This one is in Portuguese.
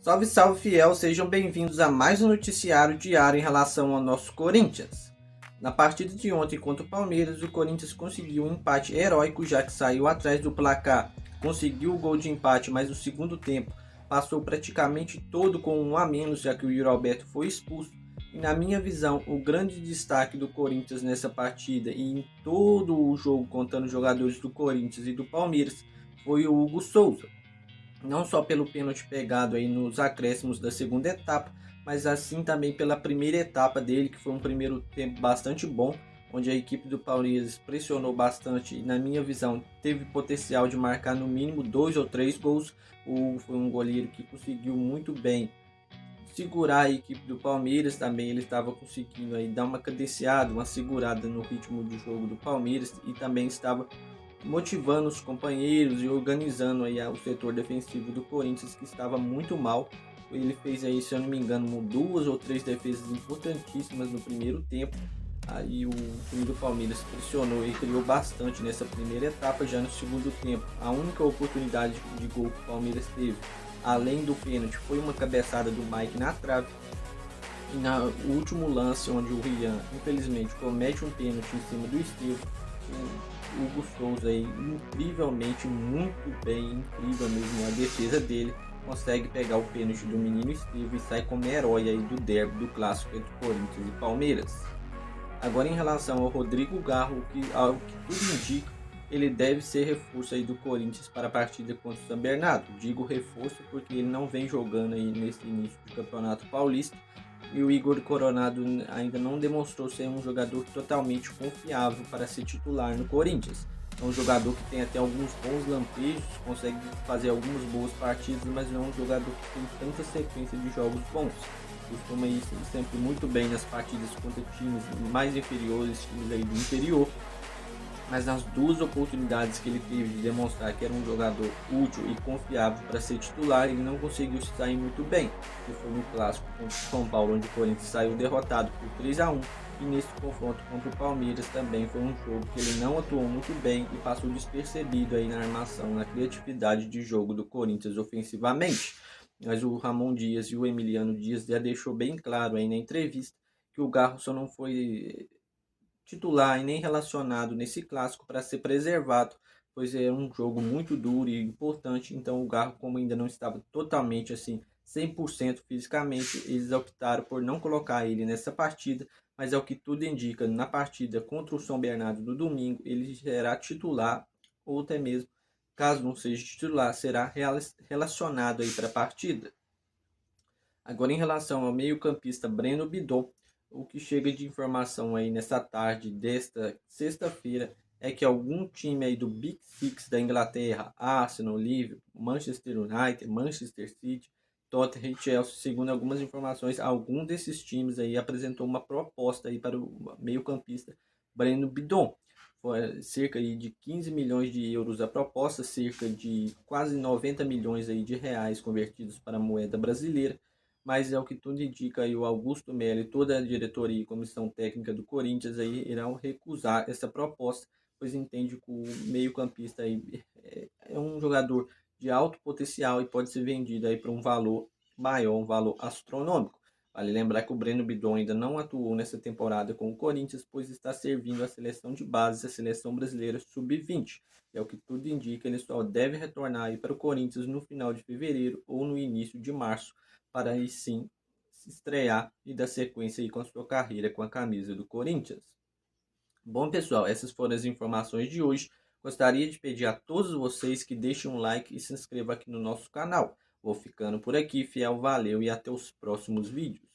Salve, salve, fiel! Sejam bem-vindos a mais um noticiário diário em relação ao nosso Corinthians. Na partida de ontem contra o Palmeiras, o Corinthians conseguiu um empate heróico, já que saiu atrás do placar, conseguiu o gol de empate, mas no segundo tempo passou praticamente todo com um a menos, já que o Yuri Alberto foi expulso. E na minha visão, o grande destaque do Corinthians nessa partida e em todo o jogo, contando os jogadores do Corinthians e do Palmeiras, foi o Hugo Souza. Não só pelo pênalti pegado aí nos acréscimos da segunda etapa, mas assim também pela primeira etapa dele, que foi um primeiro tempo bastante bom, onde a equipe do Palmeiras pressionou bastante e, na minha visão, teve potencial de marcar no mínimo 2 ou 3 gols. Foi um goleiro que conseguiu muito bem segurar a equipe do Palmeiras. Também ele estava conseguindo aí dar uma cadenciada, uma segurada no ritmo de jogo do Palmeiras, e também estava motivando os companheiros e organizando aí o setor defensivo do Corinthians, que estava muito mal. Ele fez aí, se eu não me engano, 2 ou 3 defesas importantíssimas no primeiro tempo. Aí o time do Palmeiras pressionou e criou bastante nessa primeira etapa. Já no segundo tempo, a única oportunidade de gol que o Palmeiras teve, além do pênalti, foi uma cabeçada do Mike na trave. E no último lance, onde o Rian infelizmente comete um pênalti em cima do Estevão, o Hugo Souza aí, incrivelmente, muito bem, incrível mesmo a defesa dele, consegue pegar o pênalti do menino Estevão e sai como herói aí do derby, do clássico entre Corinthians e Palmeiras. Agora, em relação ao Rodrigo Garro, ao que tudo indica, ele deve ser reforço aí do Corinthians para a partida contra o São Bernardo. Digo reforço porque ele não vem jogando aí nesse início do Campeonato Paulista, e o Igor Coronado ainda não demonstrou ser um jogador totalmente confiável para ser titular no Corinthians. É um jogador que tem até alguns bons lampejos, consegue fazer algumas boas partidas, mas não é um jogador que tem tanta sequência de jogos bons. Costuma ir sempre muito bem nas partidas contra times mais inferiores, times aí do interior. Mas nas duas oportunidades que ele teve de demonstrar que era um jogador útil e confiável para ser titular, ele não conseguiu se sair muito bem. Que foi no clássico contra o São Paulo, onde o Corinthians saiu derrotado por 3-1, e nesse confronto contra o Palmeiras também foi um jogo que ele não atuou muito bem e passou despercebido aí na armação, na criatividade de jogo do Corinthians ofensivamente. Mas o Ramon Dias e o Emiliano Dias já deixou bem claro aí na entrevista que o Garro só não foi titular e nem relacionado nesse clássico para ser preservado, pois é um jogo muito duro e importante. Então o Garro, como ainda não estava totalmente assim 100% fisicamente, eles optaram por não colocar ele nessa partida, mas é o que tudo indica, na partida contra o São Bernardo do domingo ele será titular, ou até mesmo, caso não seja titular, será relacionado aí para a partida. Agora, em relação ao meio-campista Breno Bidon, o que chega de informação aí nessa tarde desta sexta-feira é que algum time aí do Big Six da Inglaterra, Arsenal, Liverpool, Manchester United, Manchester City, Tottenham e Chelsea, segundo algumas informações, algum desses times aí apresentou uma proposta aí para o meio-campista Breno Bidon. Foi cerca aí de 15 milhões de euros a proposta, cerca de quase 90 milhões aí de reais convertidos para a moeda brasileira. Mas é o que tudo indica, aí o Augusto Melo e toda a diretoria e comissão técnica do Corinthians aí irão recusar essa proposta, pois entende que o meio-campista aí é um jogador de alto potencial e pode ser vendido aí para um valor maior, um valor astronômico. Vale lembrar que o Breno Bidon ainda não atuou nessa temporada com o Corinthians, pois está servindo a seleção de base, a seleção brasileira sub-20. É o que tudo indica, ele só deve retornar aí para o Corinthians no final de fevereiro ou no início de março, para aí sim se estrear e dar sequência aí com a sua carreira com a camisa do Corinthians. Bom, pessoal, essas foram as informações de hoje. Gostaria de pedir a todos vocês que deixem um like e se inscrevam aqui no nosso canal. Vou ficando por aqui, fiel, valeu e até os próximos vídeos.